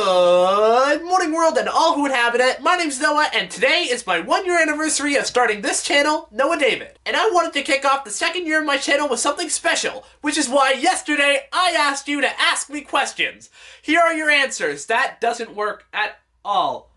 Good morning, world, and all who inhabit it. My name's Noah, and today is my 1-year anniversary of starting this channel, Noah David. And I wanted to kick off the 2nd year of my channel with something special, which is why yesterday I asked you to ask me questions. Here are your answers. That doesn't work at all.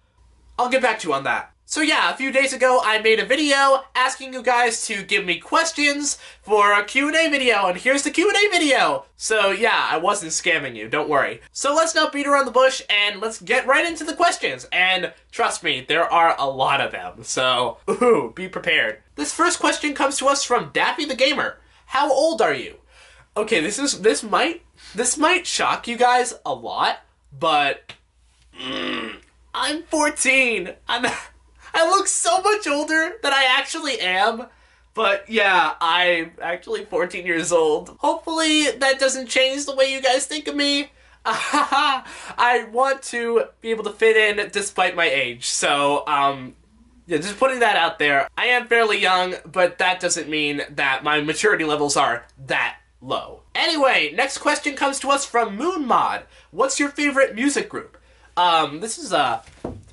I'll get back to you on that. So yeah, a few days ago I made a video asking you guys to give me questions for a Q&A video, and here's the Q&A video! So yeah, I wasn't scamming you, don't worry. So let's not beat around the bush and let's get right into the questions, and trust me, there are a lot of them, so be prepared. This first question comes to us from Daffy the Gamer. How old are you? Okay, this might shock you guys a lot, but I'm 14. I look so much older than I actually am, but yeah, I'm actually 14 years old. Hopefully that doesn't change the way you guys think of me. I want to be able to fit in despite my age, so yeah, just putting that out there. I am fairly young, but that doesn't mean that my maturity levels are that low. Anyway, next question comes to us from Moon Mod. What's your favorite music group? This is a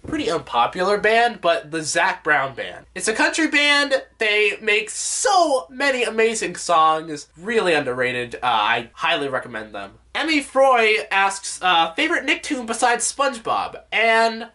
pretty unpopular band, but the Zac Brown Band. It's a country band. They make so many amazing songs. Really underrated. I highly recommend them. Emmy Froy asks, favorite Nicktoon besides SpongeBob? And,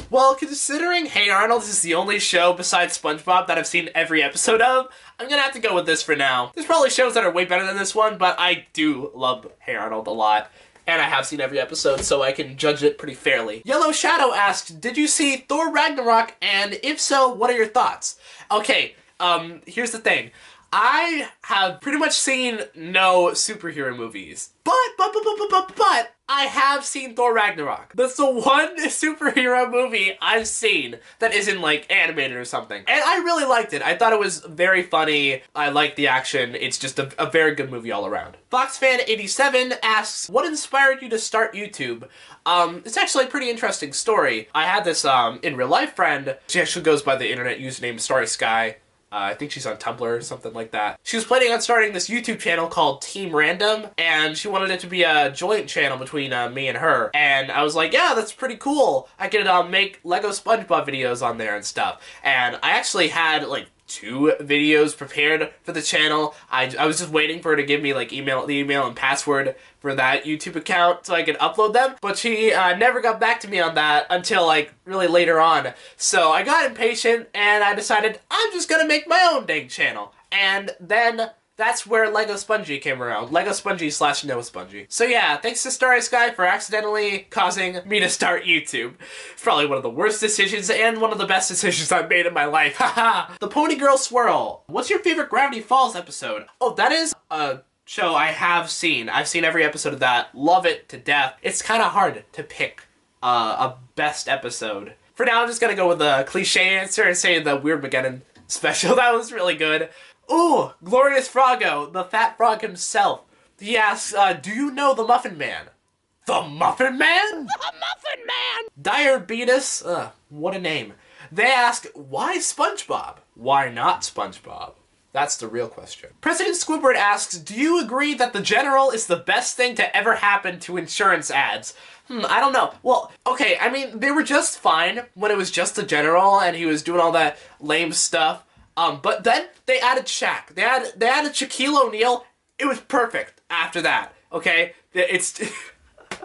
well, considering Hey Arnold is the only show besides SpongeBob that I've seen every episode of, I'm gonna have to go with this for now. There's probably shows that are way better than this one, but I do love Hey Arnold a lot. And I have seen every episode, so I can judge it pretty fairly. Yellow Shadow asked, did you see Thor Ragnarok, and if so, what are your thoughts? Okay, here's the thing. I have pretty much seen no superhero movies, but I have seen Thor Ragnarok. That's the one superhero movie I've seen that isn't, like, animated or something. And I really liked it. I thought it was very funny. I liked the action. It's just a very good movie all around. FoxFan87 asks, what inspired you to start YouTube? It's actually a pretty interesting story. I had this, in real life friend. She actually goes by the internet username Starry Sky. I think she's on Tumblr or something like that. She was planning on starting this YouTube channel called Team Random, and she wanted it to be a joint channel between me and her. And I was like, yeah, that's pretty cool. I could make Lego SpongeBob videos on there and stuff. And I actually had, like, 2 videos prepared for the channel. I was just waiting for her to give me, like, the email and password for that YouTube account so I could upload them, but she never got back to me on that until, like, really later on. So I got impatient, and I decided I'm just gonna make my own dang channel. And then that's where Lego Spongy came around. Lego Spongy / Noah Spongy. So yeah, thanks to Starry Sky for accidentally causing me to start YouTube. It's probably one of the worst decisions and one of the best decisions I've made in my life. Haha! The Pony Girl Swirl. What's your favorite Gravity Falls episode? Oh, that is a show I have seen. I've seen every episode of that. Love it to death. It's kind of hard to pick a best episode. For now, I'm just gonna go with the cliche answer and say the Weirdmageddon special. That was really good. Ooh, Glorious Froggo, the fat frog himself. He asks, do you know the Muffin Man? The Muffin Man? The Muffin Man! Diabetes, what a name. They ask, why SpongeBob? Why not SpongeBob? That's the real question. President Squidward asks, do you agree that the General is the best thing to ever happen to insurance ads? I don't know. Well, okay, I mean, they were just fine when it was just the General and he was doing all that lame stuff. But then they added Shaq. They added Shaquille O'Neal. It was perfect after that, okay? It's...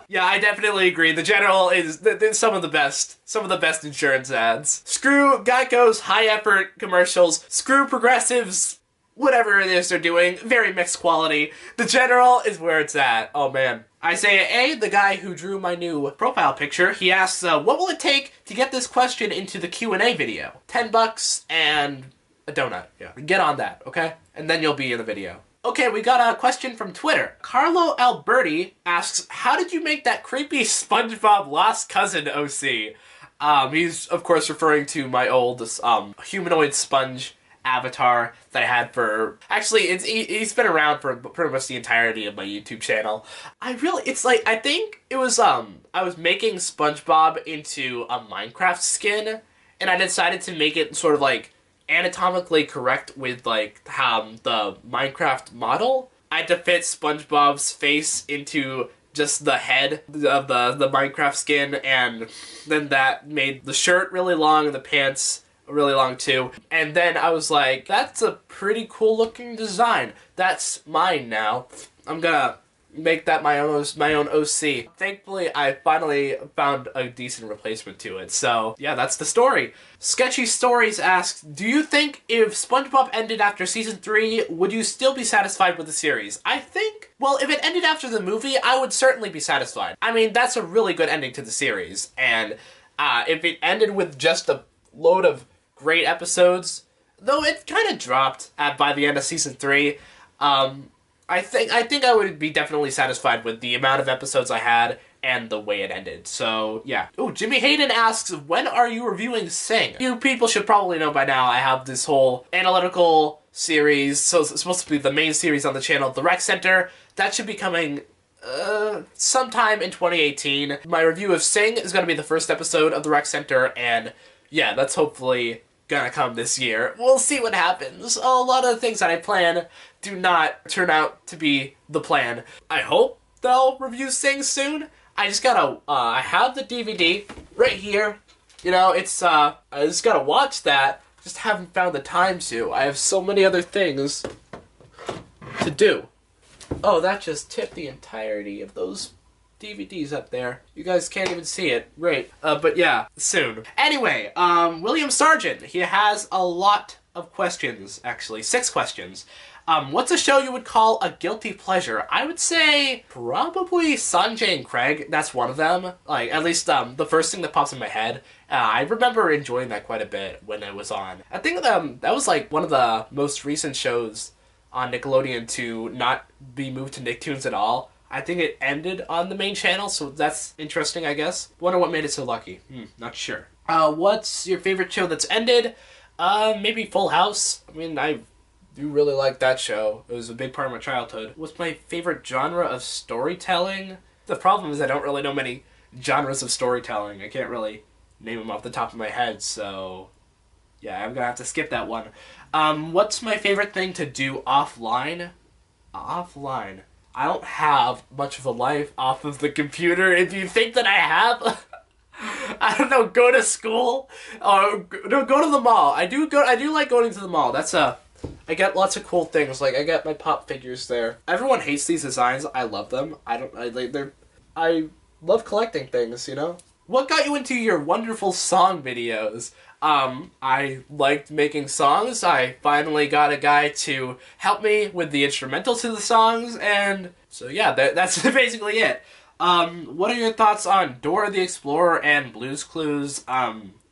Yeah, I definitely agree. The General is some of the best insurance ads. Screw Geico's high-effort commercials. Screw Progressives. Whatever it is they're doing. Very mixed quality. The General is where it's at. Oh, man. Isaiah A., the guy who drew my new profile picture, he asks, what will it take to get this question into the Q&A video? $10 and a donut. Yeah. Get on that, okay? And then you'll be in the video. Okay, we got a question from Twitter. Carlo Alberti asks, how did you make that creepy SpongeBob lost cousin OC? He's, of course, referring to my old humanoid sponge avatar that I had for... Actually, he's been around for pretty much the entirety of my YouTube channel. It's like, I think it was, I was making SpongeBob into a Minecraft skin, and I decided to make it sort of like anatomically correct with like the Minecraft model. I had to fit SpongeBob's face into just the head of the Minecraft skin, and then that made the shirt really long and the pants really long too. And then I was like, that's a pretty cool looking design. That's mine now. I'm gonna make that my own OC. Thankfully, I finally found a decent replacement to it. So yeah, that's the story. Sketchy Stories asks, do you think if SpongeBob ended after season 3, would you still be satisfied with the series? I think, well, if it ended after the movie, I would certainly be satisfied. I mean, that's a really good ending to the series. And if it ended with just a load of great episodes, though it kind of dropped by the end of season 3, I think I would be definitely satisfied with the amount of episodes I had and the way it ended. So, yeah. Oh, Jimmy Hayden asks, when are you reviewing Sing? You people should probably know by now I have this whole analytical series, so it's supposed to be the main series on the channel, The Rec Center. That should be coming sometime in 2018. My review of Sing is going to be the first episode of The Rec Center, and yeah, that's hopefully gonna come this year. We'll see what happens. A lot of the things that I plan do not turn out to be the plan. I hope they'll review Sing soon. I just gotta, I have the DVD right here. You know, it's, I just gotta watch that. Just haven't found the time to. I have so many other things to do. Oh, that just tipped the entirety of those DVDs up there. You guys can't even see it. Great. But yeah, soon. Anyway, William Sargent, he has a lot of questions, actually. 6 questions. What's a show you would call a guilty pleasure? I would say probably Sanjay and Craig. That's one of them. Like, at least the first thing that pops in my head. I remember enjoying that quite a bit when it was on. I think that was like one of the most recent shows on Nickelodeon to not be moved to Nicktoons at all. I think it ended on the main channel, so that's interesting, I guess. Wonder what made it so lucky. Not sure. What's your favorite show that's ended? Maybe Full House. I mean, I do really like that show. It was a big part of my childhood. What's my favorite genre of storytelling? The problem is I don't really know many genres of storytelling. I can't really name them off the top of my head, so yeah, I'm gonna have to skip that one. What's my favorite thing to do offline? Offline. I don't have much of a life off of the computer. If you think that I have, I don't know, go to school or go to the mall. I do like going to the mall. I get lots of cool things. Like, I get my pop figures there. Everyone hates these designs. I love them. I love collecting things, you know? What got you into your wonderful song videos? I liked making songs. I finally got a guy to help me with the instrumental to the songs, and so yeah, that's basically it. What are your thoughts on Dora the Explorer and Blue's Clues?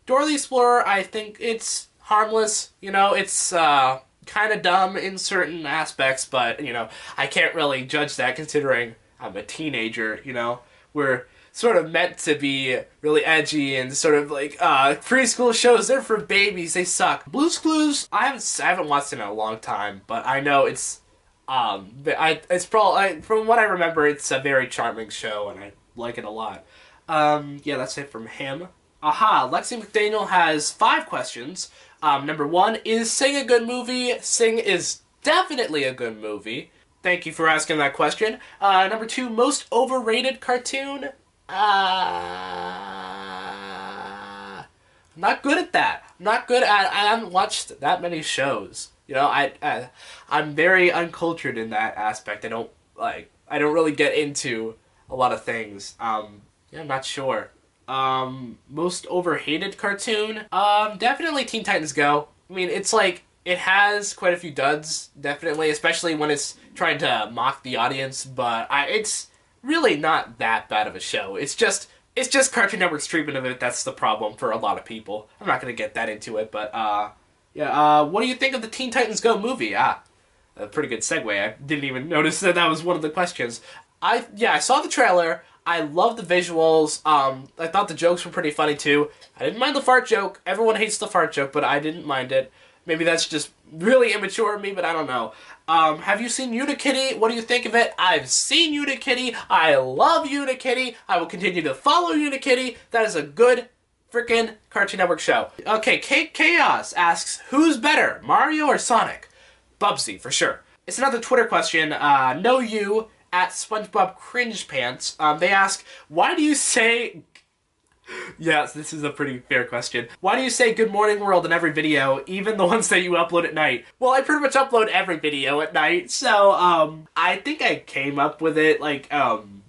Dora the Explorer, I think it's harmless. You know, it's kind of dumb in certain aspects, but, you know, I can't really judge that considering I'm a teenager, you know? We're sort of meant to be really edgy and sort of like, preschool shows, they're for babies, they suck. Blue's Clues, I haven't watched it in a long time, but I know it's probably, from what I remember, it's a very charming show, and I like it a lot. Yeah, that's it from him. Aha, Lexi McDaniel has 5 questions. Number 1, is Sing a good movie? Sing is definitely a good movie. Thank you for asking that question. Number 2, most overrated cartoon? I'm not good at that. I haven't watched that many shows. You know, I'm very uncultured in that aspect. I don't really get into a lot of things. Yeah, I'm not sure. Most overhated cartoon? Definitely Teen Titans Go. I mean, it's like, it has quite a few duds, definitely, especially when it's trying to mock the audience, but it's really not that bad of a show. It's just Cartoon Network's treatment of it that's the problem for a lot of people. I'm not gonna get that into it, but, yeah, what do you think of the Teen Titans Go movie? A pretty good segue. I didn't even notice that was one of the questions. I saw the trailer. I love the visuals. I thought the jokes were pretty funny, too. I didn't mind the fart joke. Everyone hates the fart joke, but I didn't mind it. Maybe that's just really immature of me, but I don't know. Have you seen Unikitty? What do you think of it? I've seen Unikitty. I love Unikitty. I will continue to follow Unikitty. That is a good freaking Cartoon Network show. Okay, Kate Chaos asks, who's better, Mario or Sonic? Bubsy, for sure. It's another Twitter question. No you, at SpongeBob Cringe Pants. They ask, why do you say... Yes, this is a pretty fair question. Why do you say Good Morning World in every video, even the ones that you upload at night? Well, I pretty much upload every video at night, so, I think I came up with it, like, in,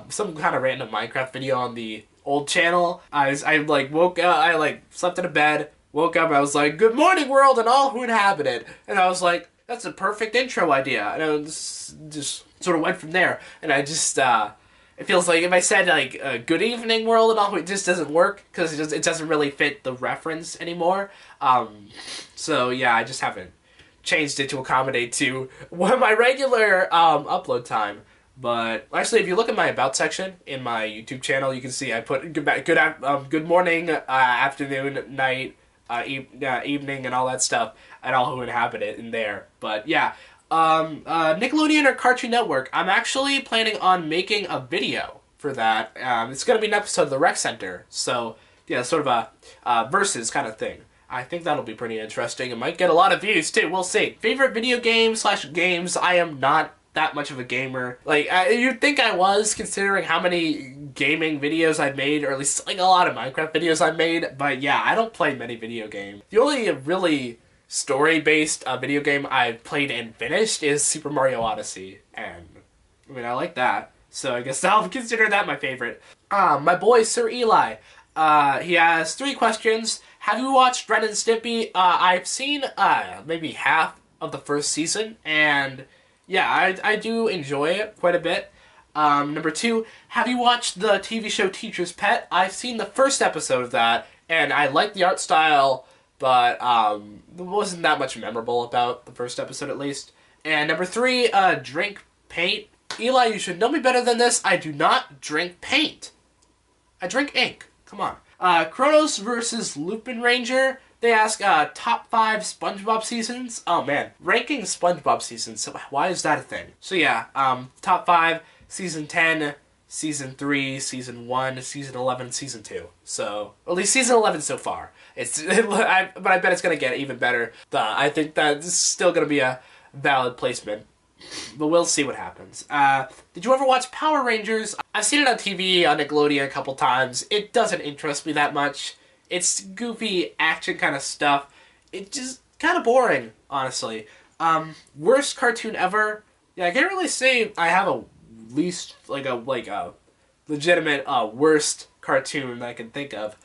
some kind of random Minecraft video on the old channel. I like, woke up, I, like, slept in a bed, woke up, I was like, Good Morning World and all who inhabit it. And I was like, that's a perfect intro idea. And I just sort of went from there. And I just, it feels like if I said, like, Good Evening World and all, it just doesn't work, because it doesn't really fit the reference anymore. So, yeah, I just haven't changed it to accommodate to my regular, upload time. But, actually, if you look at my About section in my YouTube channel, you can see I put good morning, afternoon, night, evening, and all that stuff, and all who inhabit it in there. But, yeah. Nickelodeon or Cartoon Network, I'm actually planning on making a video for that. It's going to be an episode of the Rec Center, so, yeah, sort of a versus kind of thing. I think that'll be pretty interesting. It might get a lot of views, too. We'll see. Favorite video game / games, I am not that much of a gamer. Like, you'd think I was, considering how many gaming videos I've made, or at least, like, a lot of Minecraft videos I've made, but, yeah, I don't play many video games. The only really story-based video game I've played and finished is Super Mario Odyssey, and I mean, I like that, so I guess I'll consider that my favorite. My boy Sir Eli, he has 3 questions. Have you watched Ren and Stimpy? I've seen maybe half of the first season, and yeah, I do enjoy it quite a bit. Number 2, have you watched the TV show Teacher's Pet? I've seen the first episode of that, and I like the art style, but there wasn't that much memorable about the first episode, at least. And number 3, drink paint. Eli, you should know me better than this. I do not drink paint. I drink ink. Come on. Kronos versus Lupin Ranger. They ask, top 5 SpongeBob seasons. Oh, man. Ranking SpongeBob seasons. Why is that a thing? So, yeah, top 5, season 10, season 3, season 1, season 11, season 2. So, at least season 11 so far. But I bet it's going to get even better. I think that this is still going to be a valid placement. But we'll see what happens. Did you ever watch Power Rangers? I've seen it on TV on Nickelodeon a couple times. It doesn't interest me that much. It's goofy action kind of stuff. It's just kind of boring, honestly. Worst cartoon ever? Yeah, I can't really say I have a least, like a legitimate worst cartoon that I can think of.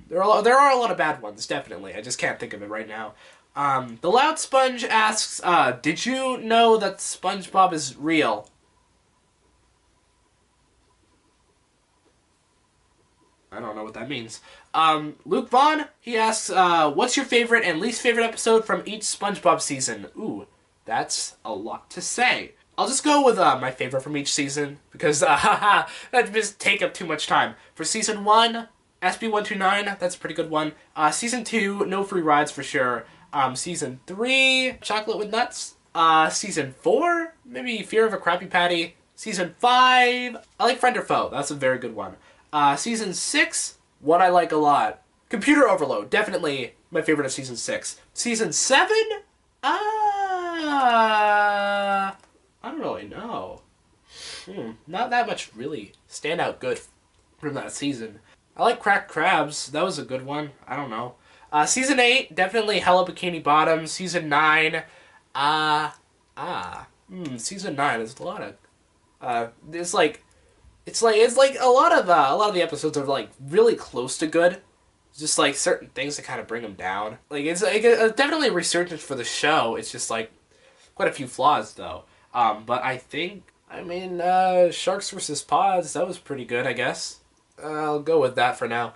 There are a lot of bad ones, definitely. I just can't think of it right now. The Loud Sponge asks, did you know that SpongeBob is real? I don't know what that means. Luke Vaughn, he asks, what's your favorite and least favorite episode from each SpongeBob season? Ooh, that's a lot to say. I'll just go with my favorite from each season, because that'd just take up too much time. For season 1, SB129, that's a pretty good one. Season 2, no free rides for sure. Season 3, Chocolate with Nuts. Season 4, maybe Fear of a Krabby Patty. Season 5, I like Friend or Foe, that's a very good one. Season 6, one I like a lot. Computer Overload, definitely my favorite of Season 6. Season 7? I don't really know. Not that much really stand out good from that season. I like Cracked Crabs, that was a good one. I don't know. Season 8, definitely Hella Bikini Bottom. Season 9, Season 9, there's a lot of, it's like a lot of the episodes are like really close to good. Just like certain things that kind of bring them down. Like it's like definitely a resurgence for the show. It's just like quite a few flaws though. But I mean, Sharks vs. Pods, that was pretty good, I guess. I'll go with that for now.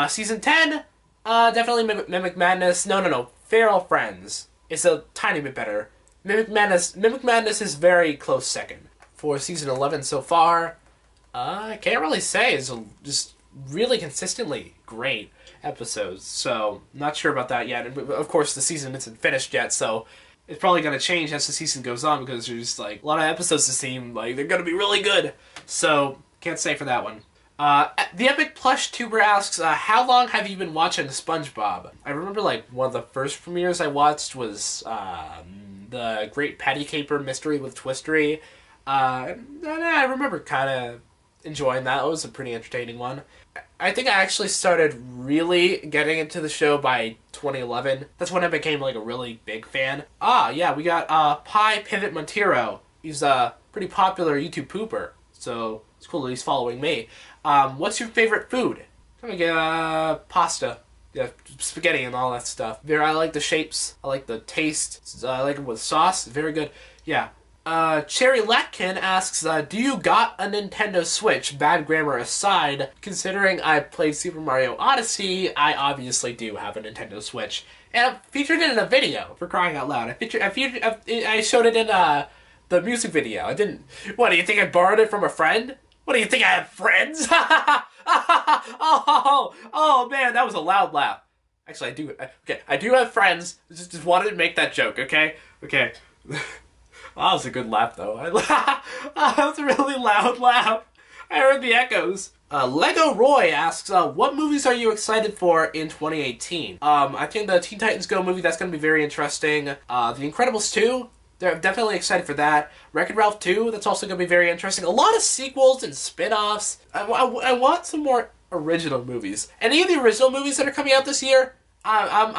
Season 10, definitely Mimic Madness. No, Feral Friends. It's a tiny bit better. Mimic Madness is very close second. For season 11 so far, I can't really say. It's just really consistently great episodes, so not sure about that yet. Of course, the season isn't finished yet, so it's probably going to change as the season goes on, because there's like a lot of episodes that seem like they're going to be really good, so can't say for that one. The Epic Plush Tuber asks, how long have you been watching SpongeBob? I remember like one of the first premieres I watched was the Great Patty Caper Mystery with Twistery. And I remember kind of enjoying that. It was a pretty entertaining one. I think I actually started really getting into the show by 2011. That's when I became like a really big fan. Yeah, we got Pi Pivot Montero. He's a pretty popular YouTube pooper, so it's cool that he's following me. What's your favorite food? I'm gonna get pasta. Yeah, spaghetti and all that stuff. I like the shapes. I like the taste. I like it with sauce. Very good. Yeah. Cherry Latkin asks, do you got a Nintendo Switch? Bad grammar aside, considering I played Super Mario Odyssey, I obviously do have a Nintendo Switch. And I featured it in a video, for crying out loud. I showed it in the music video. I didn't... What, do you think I borrowed it from a friend? What, do you think I have friends? Oh, man, that was a loud laugh. Actually, I do... Okay, I do have friends. Just wanted to make that joke, okay? Okay. That was a good laugh, though. That was a really loud laugh. I heard the echoes. Lego Roy asks, what movies are you excited for in 2018? I think the Teen Titans Go movie, that's going to be very interesting. The Incredibles 2, they're definitely excited for that. Wreck-It Ralph 2, that's also going to be very interesting. A lot of sequels and spin-offs. I want some more original movies. Any of the original movies that are coming out this year, I'm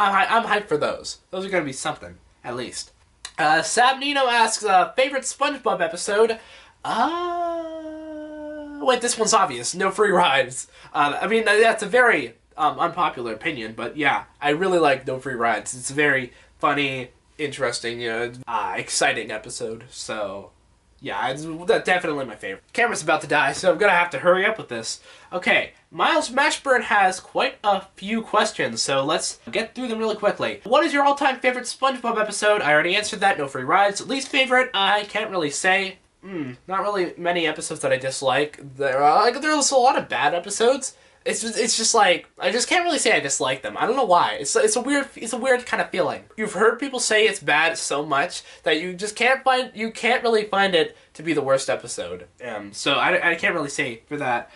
hyped for those. Those are going to be something, at least. Sab Nino asks, favorite SpongeBob episode? Wait, this one's obvious. No free rides. I mean, that's a very unpopular opinion, but yeah, I really like No Free Rides. It's a very funny, interesting, exciting episode, so... Yeah, it's definitely my favorite. Camera's about to die, so I'm gonna have to hurry up with this. Okay, Miles Mashburn has quite a few questions, so let's get through them really quickly. What is your all-time favorite SpongeBob episode? I already answered that, no free rides. Least favorite, I can't really say. Not really many episodes that I dislike. There's a lot of bad episodes. It's just like, I just can't really say I dislike them. I don't know why. It's a weird kind of feeling. You've heard people say it's bad so much that you can't really find it to be the worst episode. So I can't really say for that.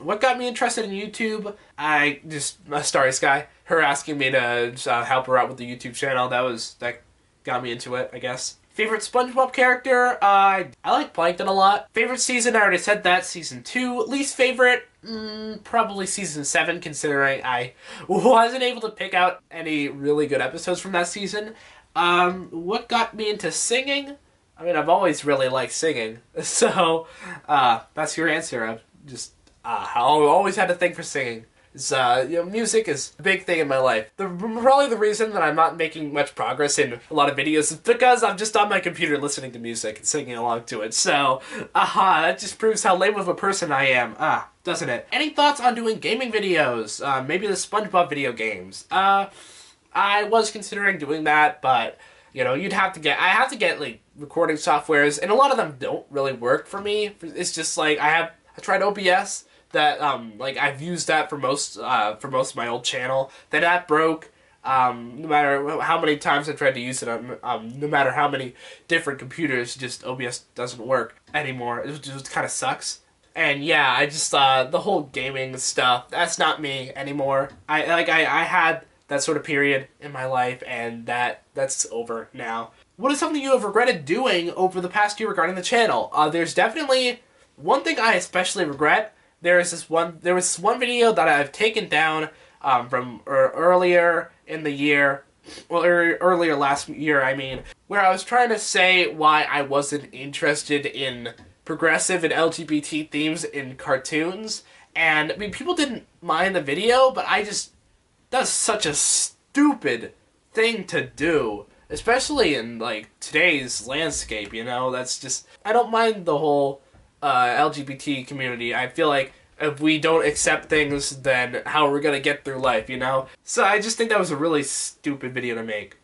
What got me interested in YouTube? Starry Sky. Her asking me to help her out with the YouTube channel. That got me into it, I guess. Favorite SpongeBob character? I like Plankton a lot. Favorite season? I already said that. Season 2. Least favorite? Probably season 7, considering I wasn't able to pick out any really good episodes from that season. What got me into singing? I mean, I've always really liked singing, so that's your answer. I always had a thing for singing. Music is a big thing in my life. Probably the reason that I'm not making much progress in a lot of videos is because I'm just on my computer listening to music and singing along to it. So, that just proves how lame of a person I am. Doesn't it? Any thoughts on doing gaming videos? Maybe the SpongeBob video games. I was considering doing that, but I have to get like recording softwares, and a lot of them don't really work for me. It's just like I tried OBS. That I've used that for most of my old channel. Then that broke. No matter how many times I tried to use it, no matter how many different computers, just OBS doesn't work anymore. It just kind of sucks. And yeah, I just the whole gaming stuff, that's not me anymore. I had that sort of period in my life, and that's over now. What is something you have regretted doing over the past year regarding the channel? There's definitely one thing I especially regret. There was this one video that I've taken down from earlier in the year, well, earlier last year, I mean, where I was trying to say why I wasn't interested in progressive and LGBT themes in cartoons, and I mean, people didn't mind the video, but that's such a stupid thing to do, especially in like today's landscape. That's just, I don't mind the whole LGBT community. I feel like if we don't accept things, then how are we gonna get through life, So I just think that was a really stupid video to make.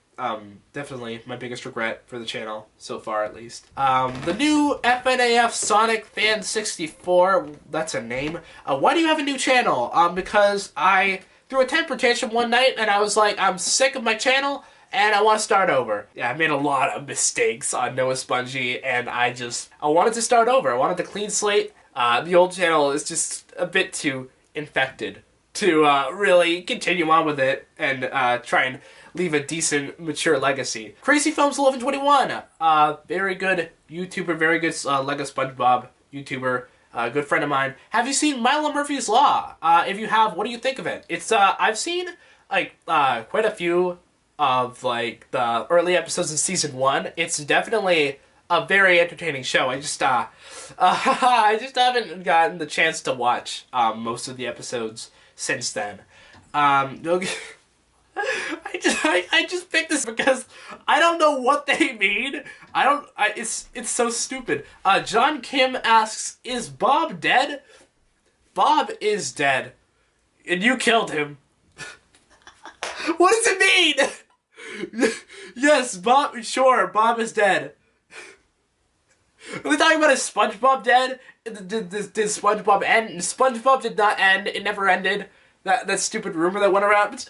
Definitely my biggest regret for the channel, so far at least. The new FNAF Sonic Fan 64, that's a name. Why do you have a new channel? Because I threw a temper tantrum one night, and I was like, I'm sick of my channel, and I want to start over. Yeah, I made a lot of mistakes on Noah Spongy, and I wanted to start over. I wanted a clean slate. The old channel is just a bit too infected to really continue on with it and try and leave a decent, mature legacy. Crazy Films 1121, very good YouTuber, very good Lego SpongeBob YouTuber, good friend of mine. Have you seen Milo Murphy's Law? If you have, what do you think of it? It's I've seen like quite a few of like the early episodes of season 1. It's definitely a very entertaining show. I just I just haven't gotten the chance to watch most of the episodes since then. I just picked this because I don't know what they mean. It's so stupid. John Kim asks, "Is Bob dead?" Bob is dead, and you killed him. What does it mean? Yes, Bob. Sure, Bob is dead. Are we talking about is SpongeBob dead? Did SpongeBob end? SpongeBob did not end. It never ended. That stupid rumor that went around.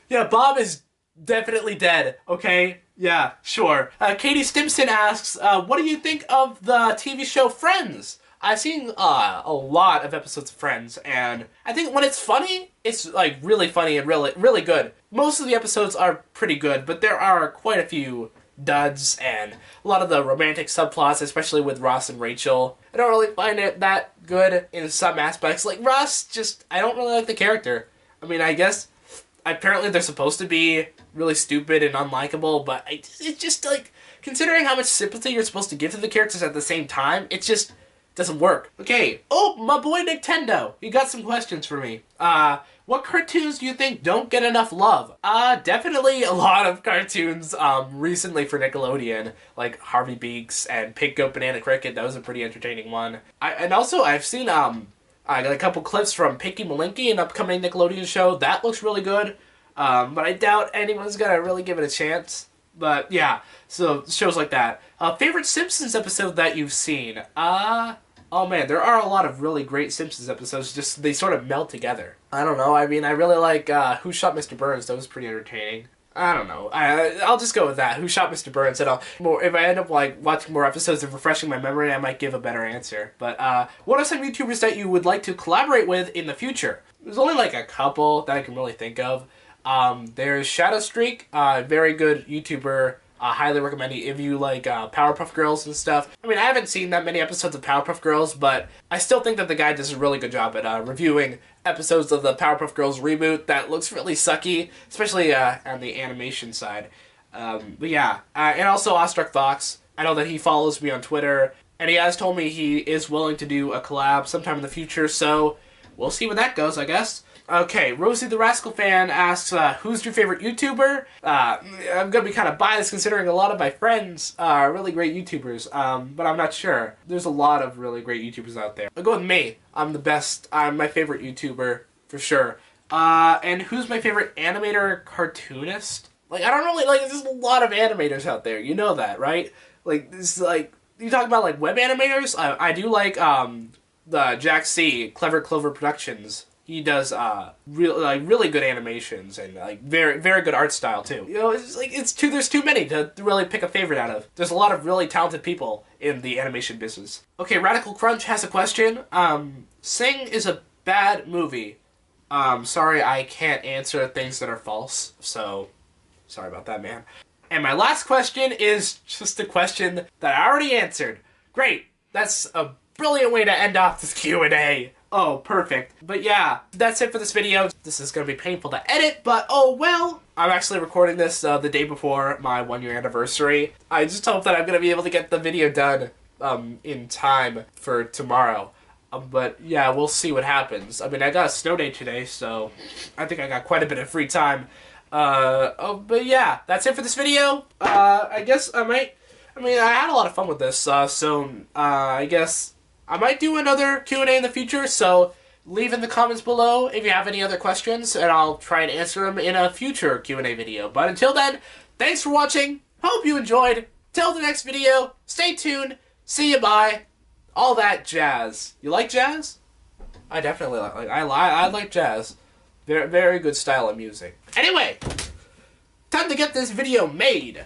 Yeah, Bob is definitely dead. Okay? Yeah, sure. Katie Stimson asks, what do you think of the TV show Friends? I've seen a lot of episodes of Friends, and I think when it's funny, it's like really funny and really good. Most of the episodes are pretty good, but there are quite a few duds and a lot of the romantic subplots, especially with Ross and Rachel. I don't really find it that good in some aspects. Like Ross, I don't really like the character. I mean, I guess apparently they're supposed to be really stupid and unlikable, but it's just like, considering how much sympathy you're supposed to give to the characters at the same time, it just doesn't work. Okay. Oh, my boy Nintendo. You got some questions for me. What cartoons do you think don't get enough love? Definitely a lot of cartoons, recently for Nickelodeon, like Harvey Beaks and Pig Goat Banana Cricket. That was a pretty entertaining one. And also I've seen, I got a couple clips from Pinky Malinky, an upcoming Nickelodeon show. That looks really good. But I doubt anyone's gonna really give it a chance. But yeah, so shows like that. Favorite Simpsons episode that you've seen? Oh man, there are a lot of really great Simpsons episodes. Just they sort of meld together. I don't know. I mean, I really like Who Shot Mr. Burns. That was pretty entertaining. I don't know. I'll just go with that. Who Shot Mr. Burns? And if I end up like watching more episodes and refreshing my memory, I might give a better answer. But what are some YouTubers that you would like to collaborate with in the future? There's only like a couple that I can really think of. There's Shadow Streak, very good YouTuber. Highly recommend it if you like Powerpuff Girls and stuff. I mean, I haven't seen that many episodes of Powerpuff Girls, but I still think that the guy does a really good job at reviewing episodes of the Powerpuff Girls reboot that looks really sucky, especially on the animation side. But yeah, and also Awestruck Fox. I know that he follows me on Twitter, and he has told me he is willing to do a collab sometime in the future, so we'll see where that goes, I guess. Okay, Rosie the Rascal Fan asks, who's your favorite YouTuber? I'm going to be kind of biased considering a lot of my friends are really great YouTubers, but I'm not sure. There's a lot of really great YouTubers out there. I'll go with me. I'm the best. I'm my favorite YouTuber, for sure. And who's my favorite animator or cartoonist? Like, I don't really, like, there's a lot of animators out there. You know that, right? Like, this is, like, you talk about, like, web animators? I do like, the Jack C, Clever Clover Productions. He does really good animations and like very good art style too. You know, it's like there's too many to really pick a favorite out of. There's a lot of really talented people in the animation business. Okay, Radical Crunch has a question. Sing is a bad movie. Sorry, I can't answer things that are false. So sorry about that, man. And my last question is just a question that I already answered. Great. That's a brilliant way to end off this Q&A. Oh, perfect. But yeah, that's it for this video. This is going to be painful to edit, but oh well. I'm actually recording this the day before my 1-year anniversary. I just hope that I'm going to be able to get the video done in time for tomorrow. But yeah, we'll see what happens. I mean, I got a snow day today, so I think I got quite a bit of free time. But yeah, that's it for this video. I guess I had a lot of fun with this, so I guess I might do another Q&A in the future, so leave in the comments below if you have any other questions, and I'll try and answer them in a future Q&A video. But until then, thanks for watching, hope you enjoyed, till the next video, stay tuned, see you, bye, all that jazz. You like jazz? I definitely I like jazz. Very good style of music. Anyway, time to get this video made.